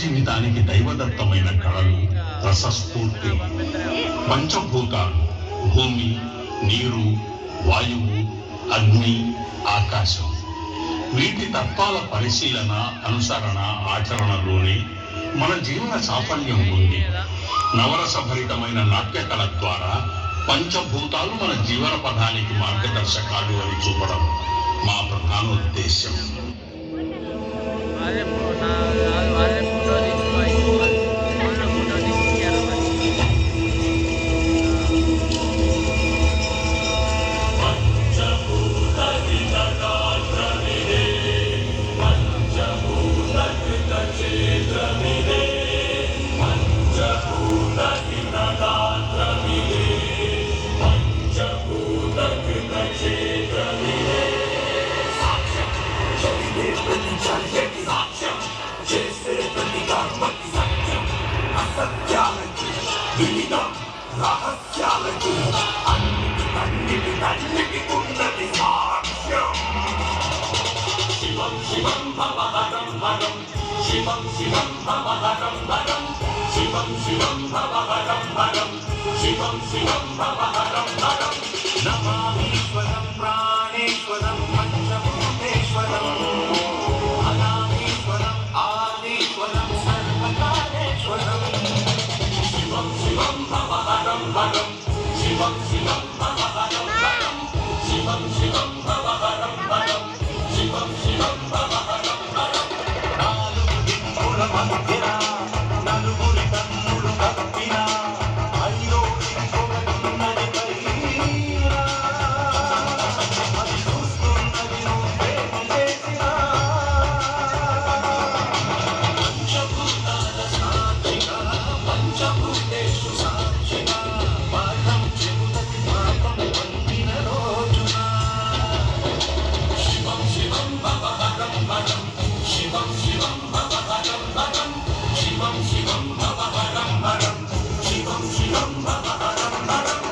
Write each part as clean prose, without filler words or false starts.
జీవితానికి దైవదత్తమైన కళలు రసస్ఫూర్తి. పంచభూతాలు భూమి, నీరు, వాయువు, అగ్ని, ఆకాశం. వీటి తత్వాల పరిశీలన, అనుసరణ, ఆచరణలోనే మన జీవన సాఫల్యం ఉంది. నవరసభరితమైన నాట్యకళ ద్వారా పంచభూతాలు మన జీవన పథానికి మార్గదర్శకాలు అని చూపడం మా ప్రధాన ఉద్దేశం. శివం శివం భవహరం హరం, శివం శివం భవహరం హరం, శివం శివం భవహరం హరం, శివం శివం భవహరం హరం. నమామీశ్వరం ప్రాణేశ్వరం పంచభూతేశ్వరం, అనామీశ్వరం ఆదిశ్వరం సర్వకాలేశ్వరం. శివం శివం భవహరం హరం, శివం శివం భవహరం హరం, శివం శివం భవహరం హరం, శివం శివం భవహరం హరం. నాలుగు దిక్కుల మధ్య నలుగురి కన్నులు కప్పిన ఐదో దిక్కున్నది పైన, అది చూస్తున్నది నువ్వేమి చేసినా. పంచభూతాల సాక్షిగా పంచభూతేషు సాక్షిగా పాఠం చెబుతది పాపం పొందిన రోజున. శివం శివం భవహరం హరం, శివం శివం భవహరం హరం, శివం శివం భవహరం హరం, శివం శివం భవహరం హరం.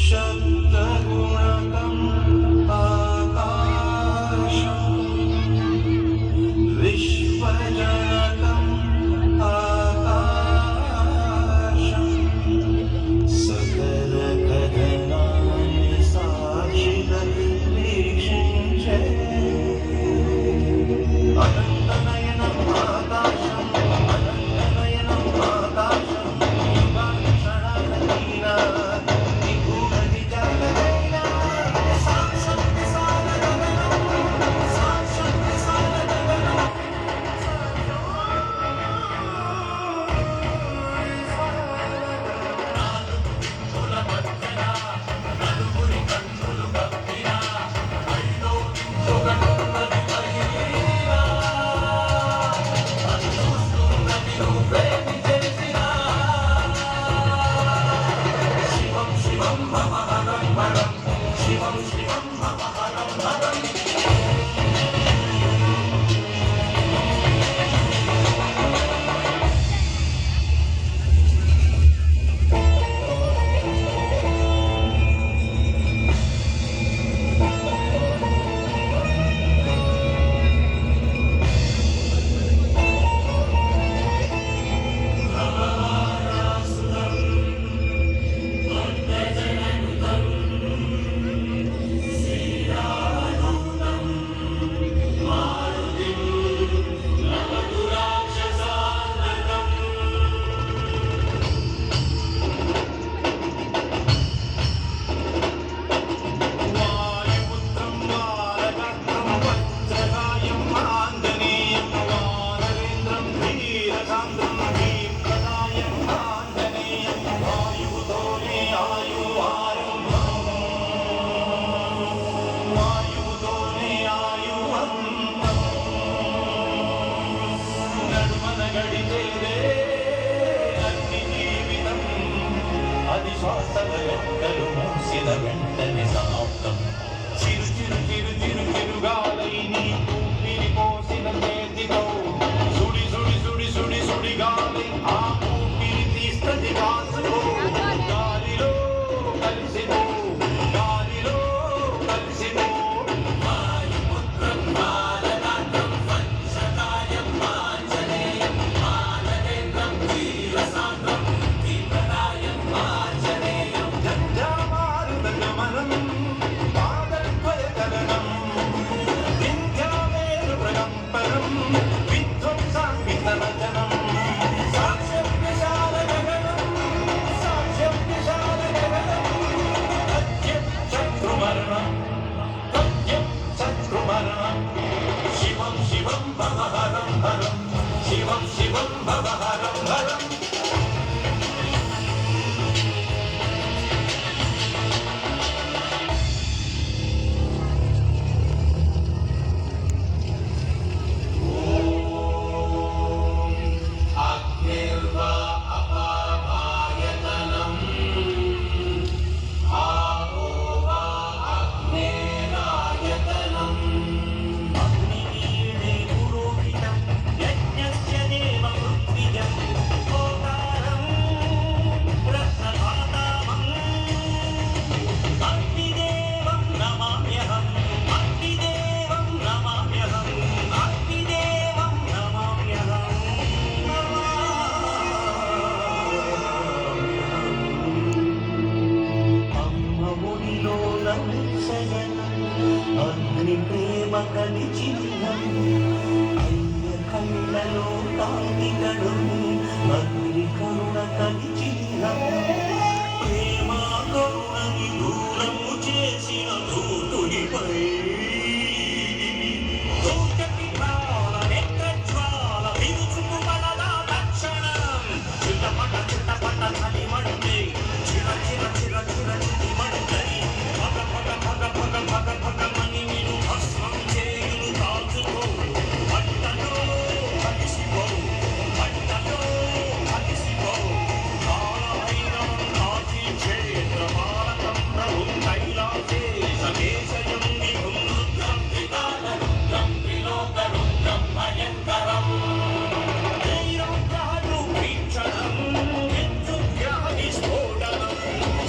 శబ్దగుణకం ఆకాశం, విశ్వజనకం ఆకాశం, సకల కథనాన్ని సాక్షిగా వీక్షించే అనంతనయనం ఆకాశం, అనంతనయనం ఆకాశం. యుగాని క్షణాలైన నిగూఢ నిజాలైన సాక్షాత్ విశాల గగనం, సాక్షాత్ విశాల గగనం. నాలుగు దిక్కుల మధ్యన నలుగురి కన్నులు కప్పిన ఐదో దిక్కొకటున్నది పైన, అది చూస్తున్నది నువ్వేమి చేసినా. శివం శివం భవహరం హరం, శివం శివం భవహరం హరం. వాయుపుత్రం వారగత్రం వజ్రకాయం ఆంజనేయం, వానరేంద్రం ధీరసాంద్రం భీప్రదాయం ఆంజనేయం. వాయువుతోనే ఆయువారంభం, వాయువుతోనే ఆయువంతం. నడుమన గడిచేదే అగ్ని జీవితం, అది శ్వాసల లెక్కలు మూసిన వెంటనే సమాప్తం. చిరు చిరు చిరు చిరు చిరుగాలై నీ ఊపిరి పోసిన చేతితో సుడి సుడి సుడి సుడి సుడి గాలి ఆ ఊపిరి తీస్తది కాసుకో. గాలిలో కలిసిపో, గాలిలో కలిసిపో. వాయుపుత్రం బాలనాట్యం పంచక శివం భవ హరం హరం శివం శివం భవ హరం